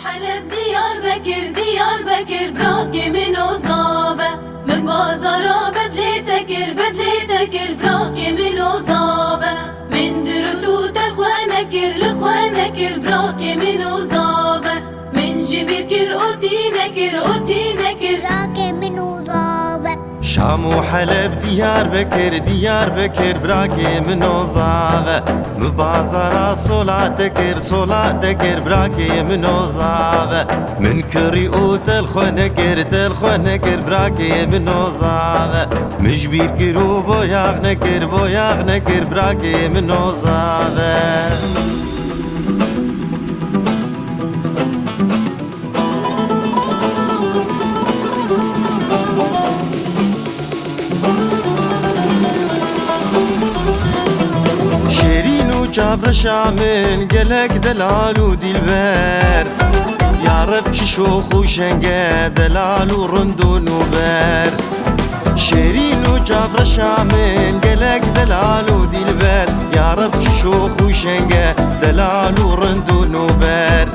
حلب ديار بكر براكي من وصافة من بازارا بدلي تكر براكي من وصافة من درتوت لخوانكر براكي من وصافة من جبير كر أوتي نكر براكي من وصافة شام وحلب ديار بكر براكي من وصافة مبازرة صلاتكر براكي من وصافة من كريوت الخونكر براكي من وصافة مجبير كرو بوياغنكر براكي من وصافة جافر شامن قلق دلال ودلبر يا رب شوخ وشنقه دلال ورندون وبر شيرين وجافر شامن قلق دلال ودلبر يا رب شوخ وشنقه دلال ورندون وبر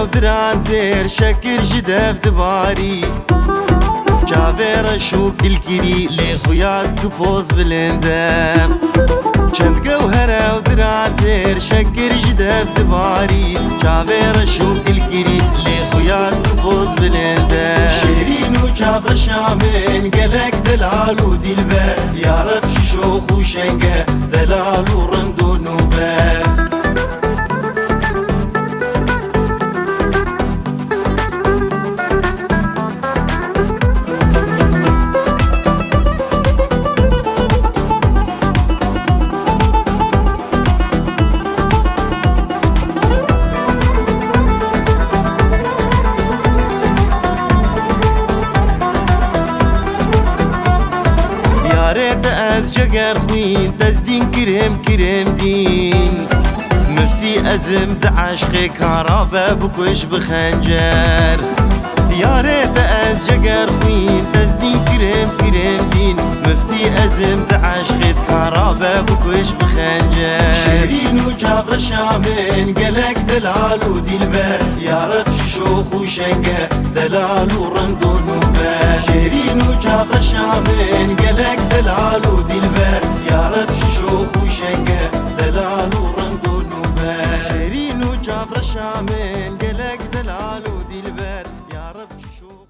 ودران زير شكر جدف دباري جافير شو كل كري لي خويات كبوز بلندم چند جوهرة ودران زير شكر جدف دباري جافير شو كل كري لي خويات كبوز بلندم شيرين وجافر شامن قلق دلال ودلبر يا رب شوخ وشنقه دلال ورندون وبر ريت از جگر خوين تزدين كرم دين مفتي ازم دعشق كهربا بكش بخنجر يا ريت از جگر خوين تزدين كرم دين مفتي ازم دعشق كهربا بكش بخنجر شيرين وجافر شامن قلق دلال ودلبر يا رب شوخ وشنقه دلال ورندون وبر شيرين وجافر شامن قلق دلال ودلبر يا رب شوخ وشنقه دلال ورندون وبر شيرين وجافر شامن قلق دلال ودلبر يا رب شوخ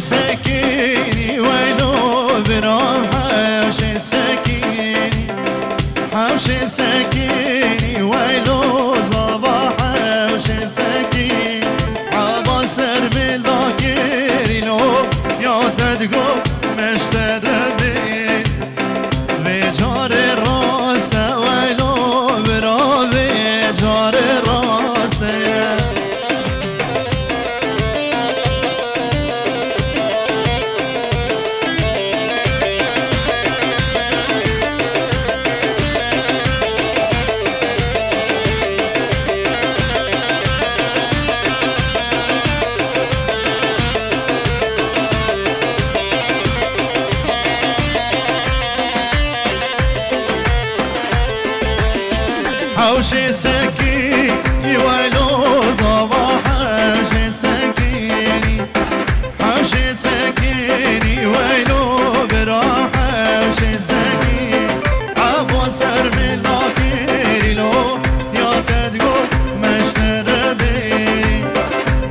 سكيني وينو برام حوش سكيني ويلو صباح حوش سكيني عبا سر بالذاكري لو يا تدقو مش تدبين بجار الراست ويلو برا بجار الراست حوشي سكين يوالو صباح حوشي سكيني حوشي سكيني ويلو براح حوشي سكين عبو سر من لاكيري لو يا تدقو مشتر بيني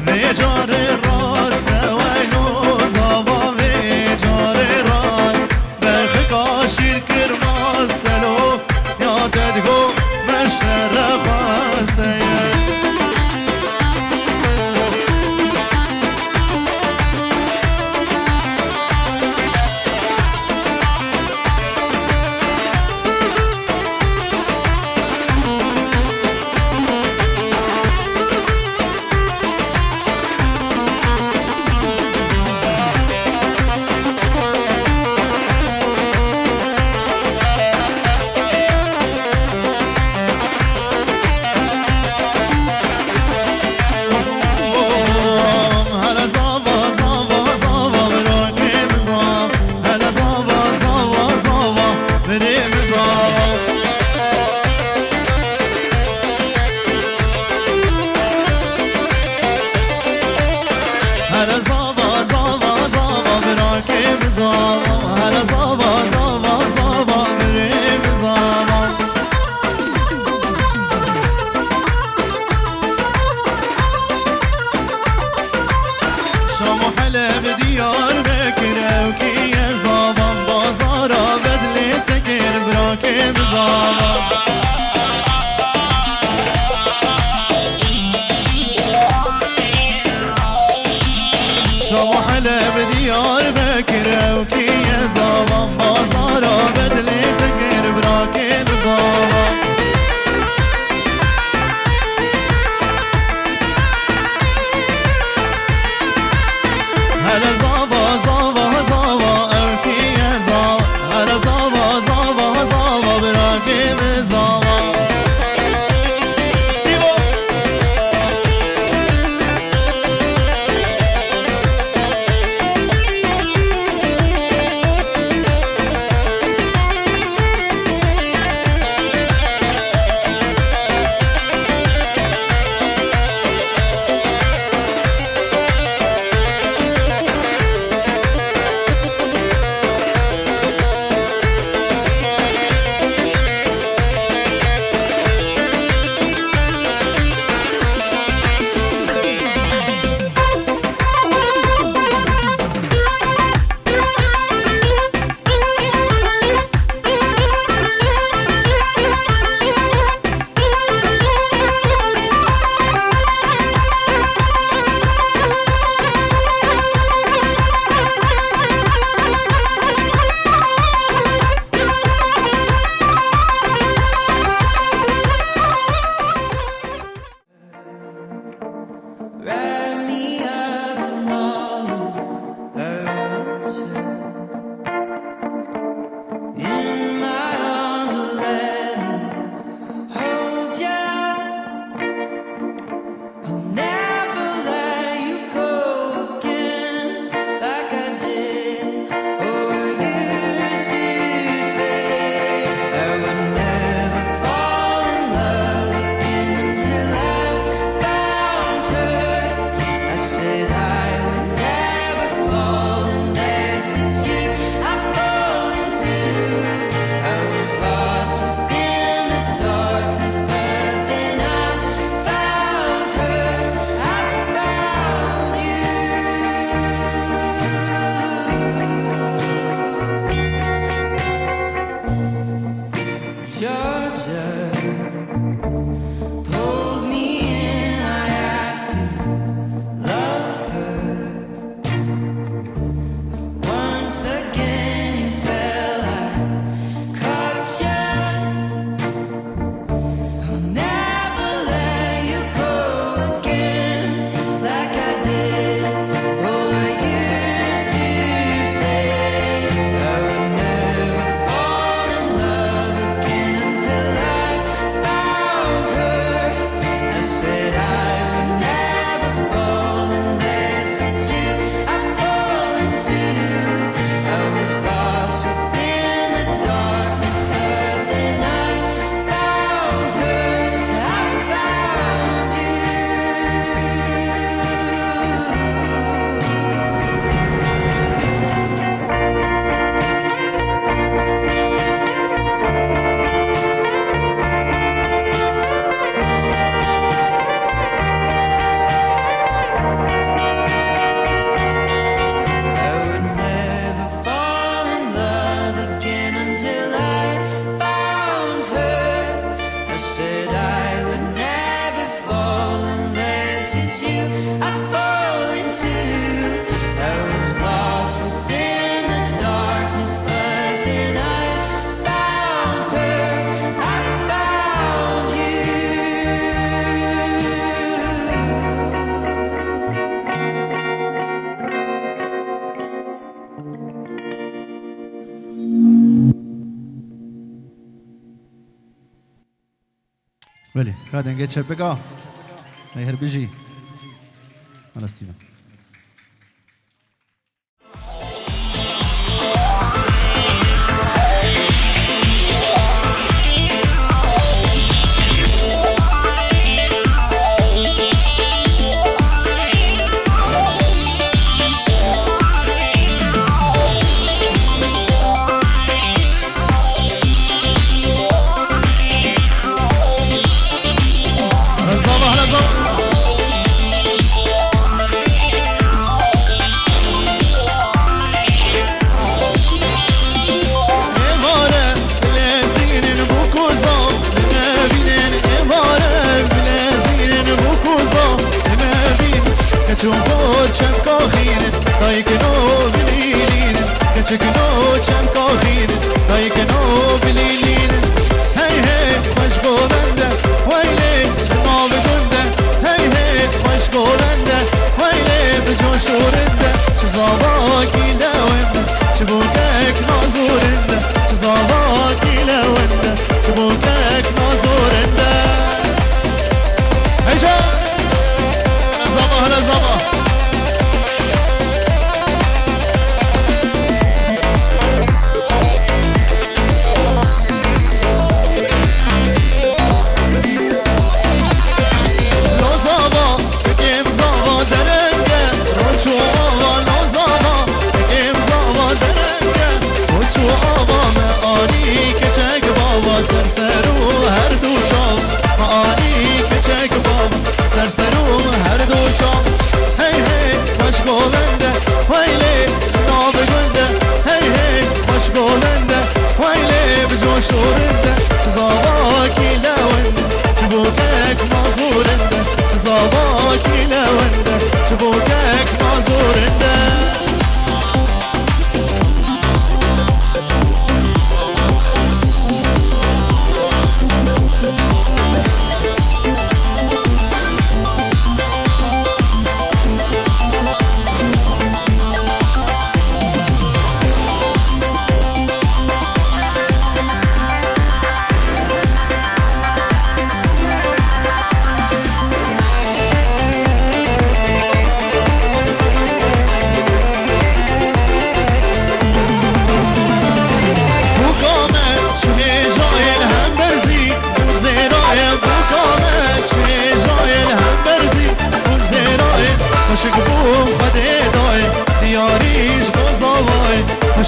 مجار الراس ويلو زبا مجار الراس برخ كاشير كرماز سلو يا تدقو مشتر باسي شام و حلب دیار بکره و کی زابان بازارا بدلی تگر براکه بزابان شام و حلب دیار بکره و کی زابان بازارا بدلی تگر براکه بزابان هلا زابا زابا زابا اوکی زابا هلا زابا زابا زابا براکه بزابا ستیبو ولی کادن گه چه بگا ای هر بجی من استیون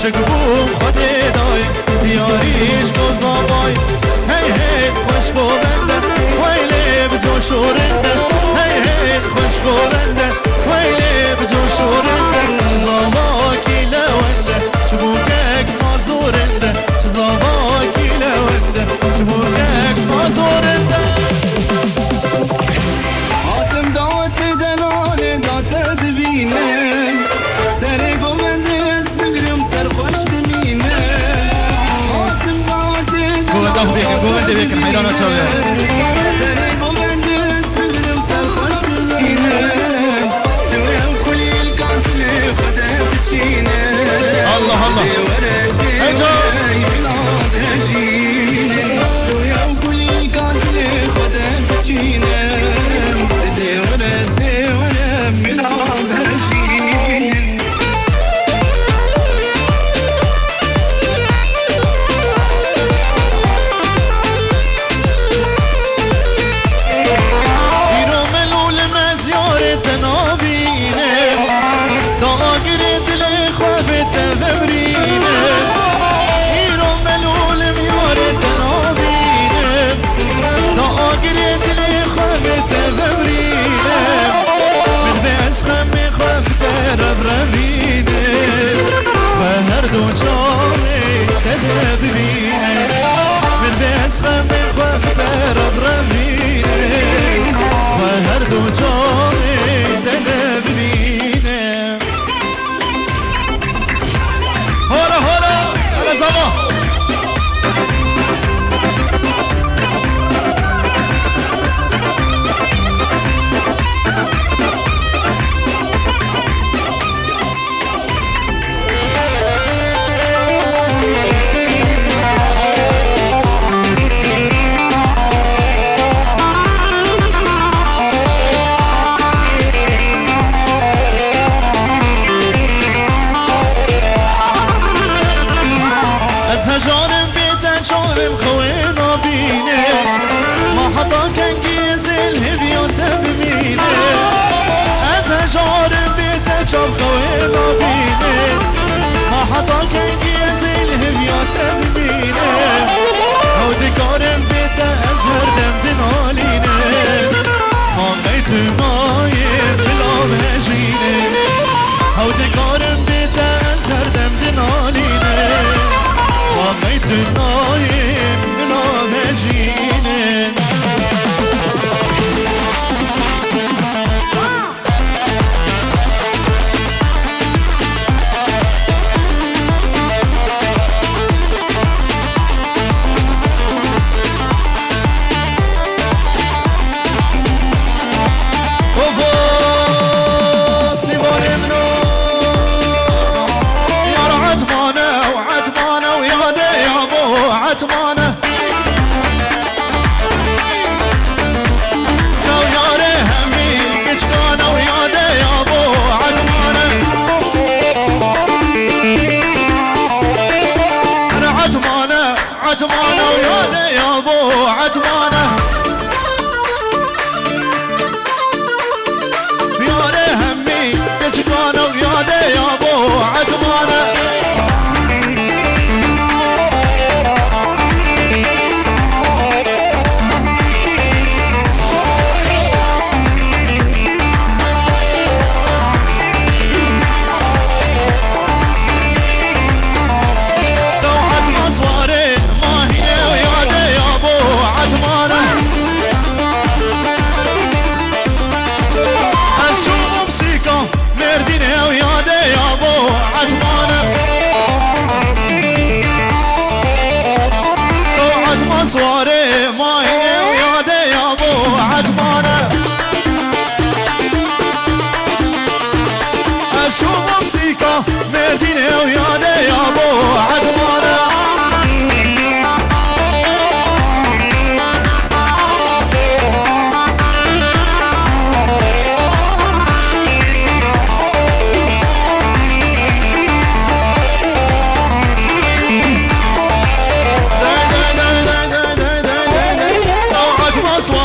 عاشق بوم خود دای دیاریش گذابای هی هی خوش گوونده ویلی بجو شورنده هی هی خوش گوونده ویلی بجو شورنده زاواکی لونده چبوکک مازورنده زاواکی لونده چبوکک مازورنده آدم داد دلال داد ببینم سر گوونده از بگرم سر خوش ببینم آدم داد گوونده بیکن حیران چاوه سر گوونده از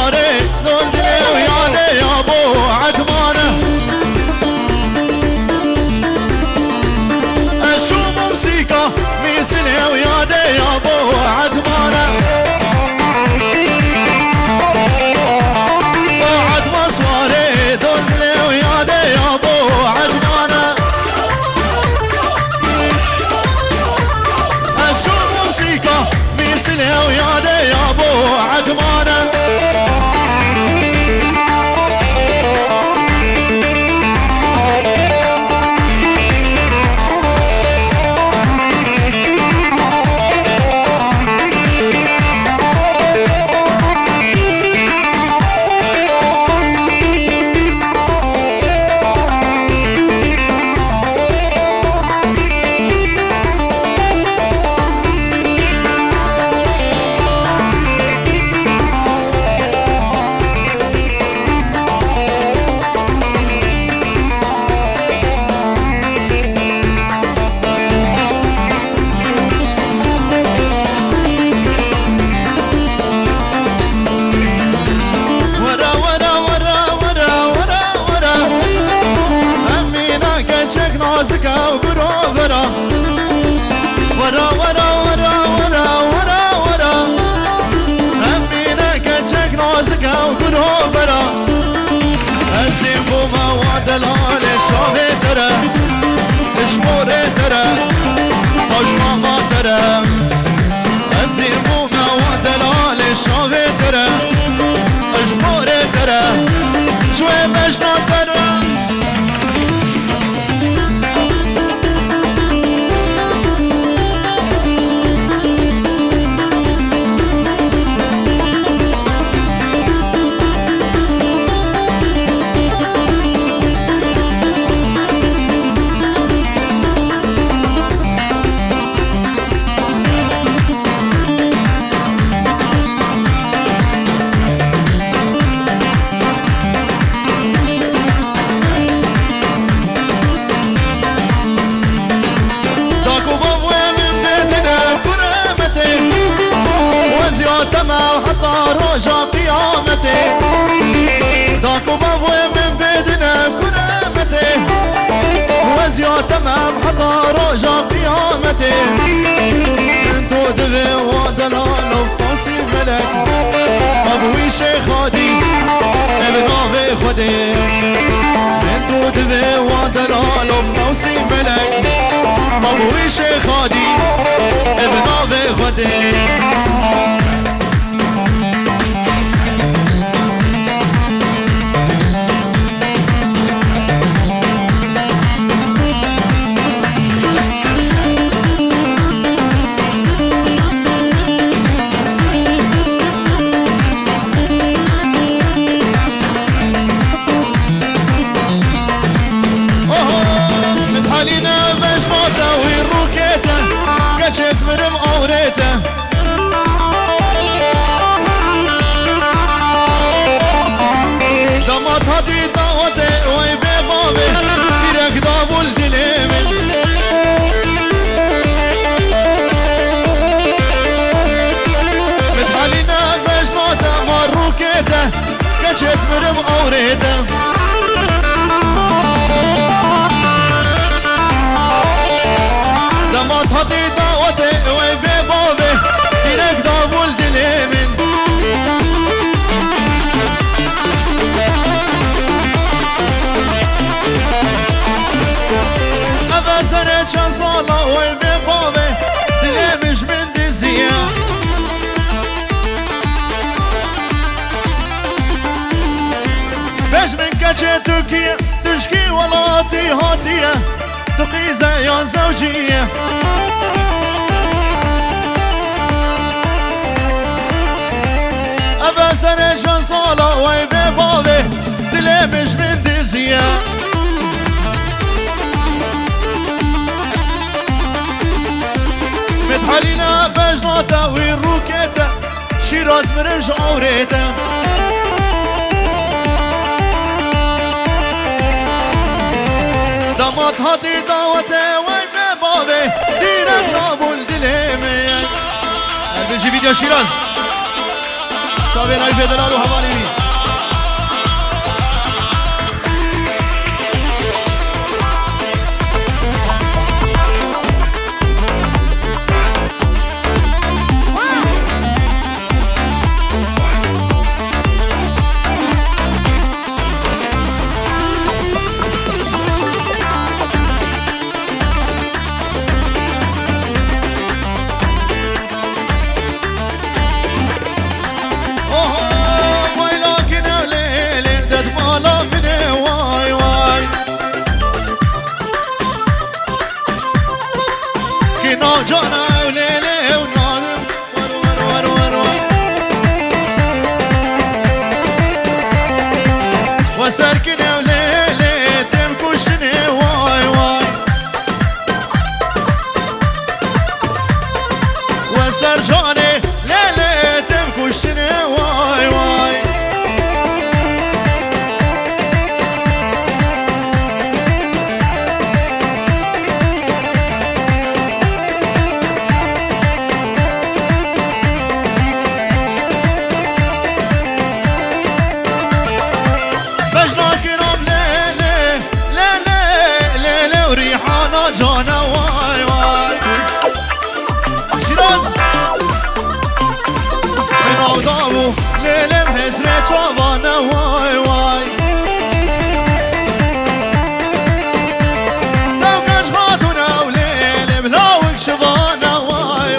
صواري دول دلي ويادي يا ابو عدمانه اشوف موسيقى ميسلي ويادي يا ابو عدمانه بعد ما صواري دول دلي ويادي يا ابو عدمانه اشوف موسيقى ميسلي ويادي يا ابو عدمانه تمام حضر رجع قيامتي انتو دغي ودلال وفاسي ملك ابوي شيخادي ابن ابي خدي انتو دغي ودلال وفاسي ملك ابوي شيخادي ابن ابي خدي اسمرم اوريته دمات هدي دعوته وي ببابي direk davul dilimin متحالينا بجناته مروكيته كاش اسمرم اوريته دمات هدي دعوته وي ببابي direk davul dilimin افزر چند سالا وي ببابي دلمش من دزيه بش من كاچه تركيا تشكي ولاتي هاتيه تقيزه يا زوجيه افزر چند سالا وي ببابي دلمش من دزيه متحالينا بجناته ويروكيته شيراز مرمش اوريته دمات هاتي دعوته وي ببابي direk davul dilimin بيجي فيديو شيراز شابين هاي فيدرال وهوالي جانا وليلي ونادم ور وسركني وليلي تمكشني واي وسرجاني ليلي تمكشني واي وريحانة جانا واي شراز من عوداو ليلة بحسرة جوانا واي لو كاش خاتونا وليلة بلاوك شبانا واي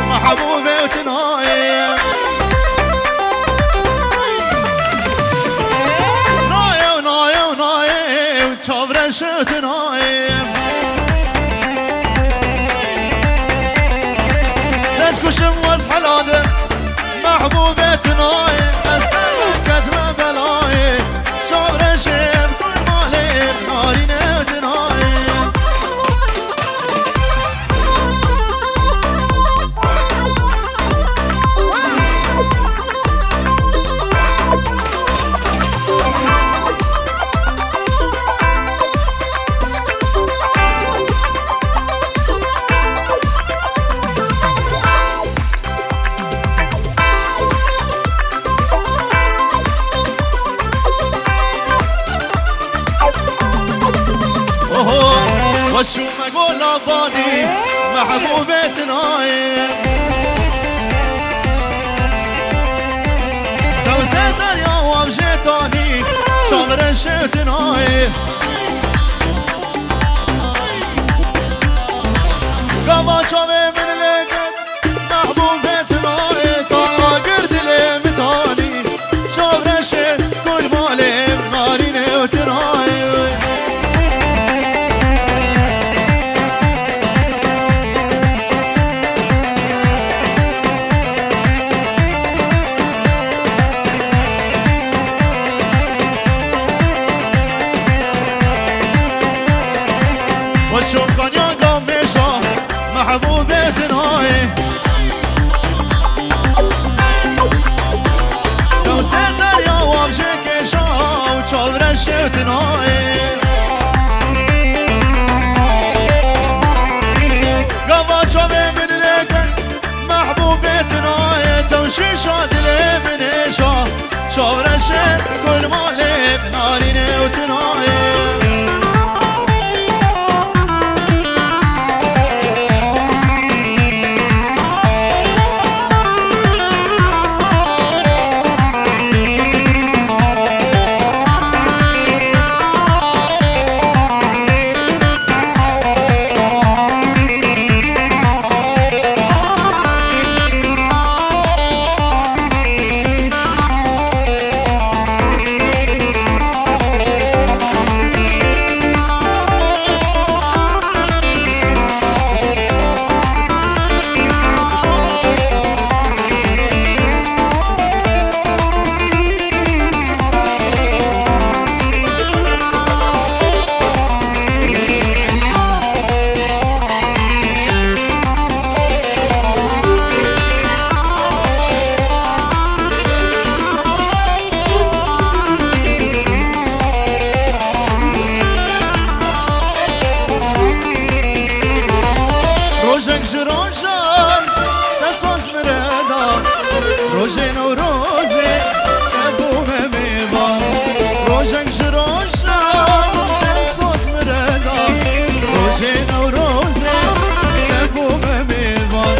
محبوبة وتنايم نايم تشوفرش تنايم لازكوشم وزحلادة محبوبة تنايم استنكت ما بلايم تشوفرش بكل مالي نارينة وتنايم وشو ما اقول لاباني محبوبة نايم تو سيزر يا وامشيتاني شغل الشيت نايم قبل شوي من لقد محبوبة نايم طاقرت لي متاني شغل الشيت كل مالي ناريني وتنايم والشوم كان يقوم بشوق محبوبة ناي شاور شوتناي قضا شوفي من لكن محبوبتنا توشي شادلي من إيشا شاور الشر كل مالي بناريني وتناي روزك جروشان تسوس مردا روزين وروزي ابو ميبان روزك جروشان تسوس مردا روزين وروزي ابو ميبان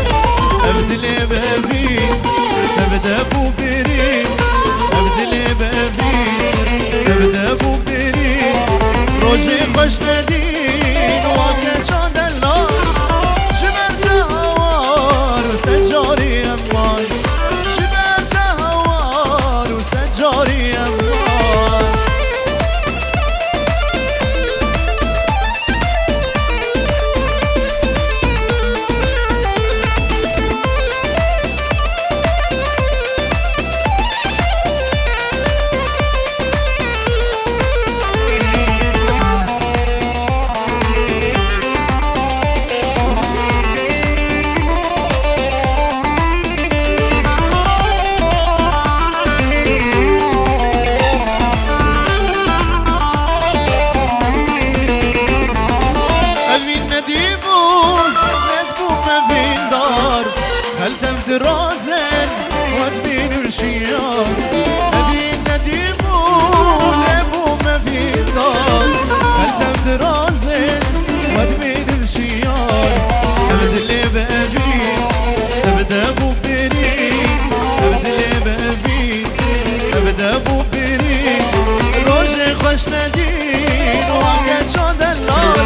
ابدلي بابي تبدا ابو بيري ابدلي بابي تبدا ابو بيري روزي خوش تدين وكان دلال سجاري أمان شبرت هوار وسجاري أمان درازن وادبين الشيار أبي نديمون أبو ما في دار هل درازن وادبين الشيار أبدلي بأبي أبدا أبو بيري أبدلي بأبي أبدا أبو بيري روجي خوش ندين وكان شاد اللار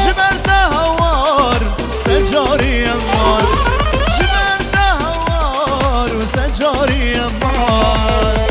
جبرت هوار سجاري أمار سجاري أمان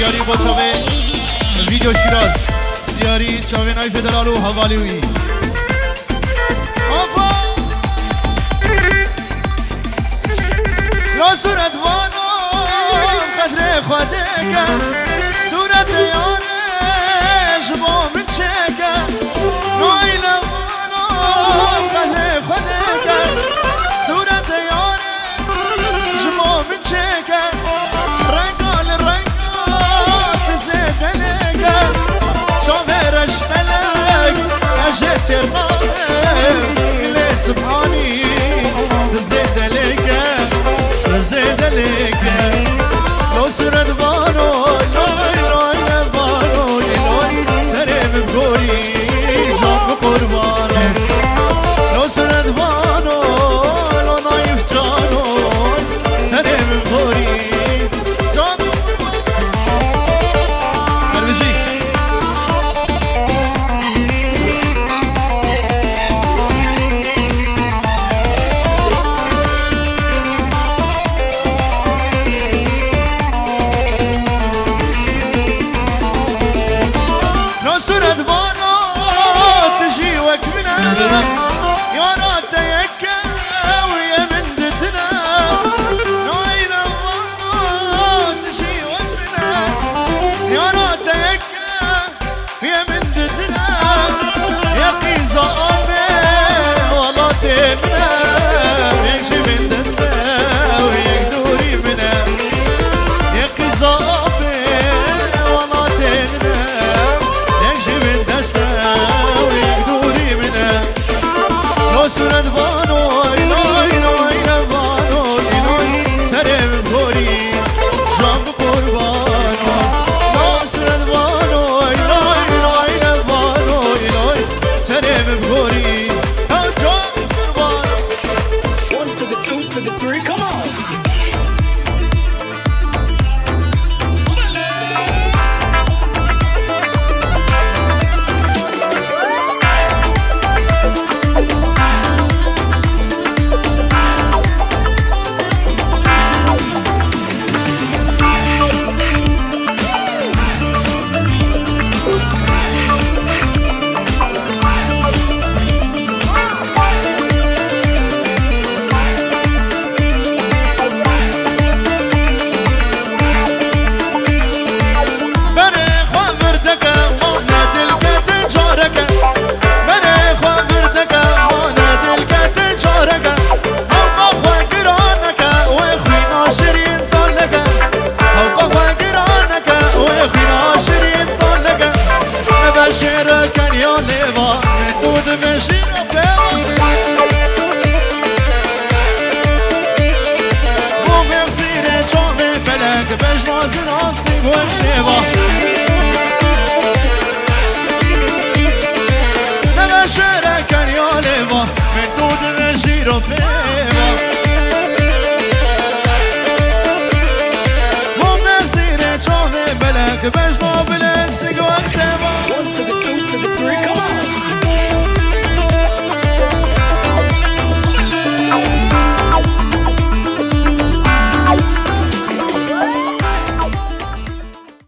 دیاری با چاوه ویدیو شیراز دیاری چاوه نای فدرالو حوالیوی آقا لا صورت وانو قدر خواده کن صورت یانش با من چکن نای لوانو قدر خواده کن صورت یانش با من چکن رنگال رنگ زدلك شوفرش ملك اجت الراب اللي سبحاني زدلك لو سرد بانو لوي لوي بانو لوي سرب بقولي ردوانو ایلای لای ردوانو ایلای سرم بخوری جام قربانو ناس ردوانو ایلای لای ردوانو ایلای سرم بخوری جام قربانو 1 to the 2 to the 3, come on. شیر کنیا لیوا دود بشیر پیوا بو مغزیر چوب فلک بجواز ناسی گل سیوا نبا شیر کنیا لیوا دود بشیر پیوا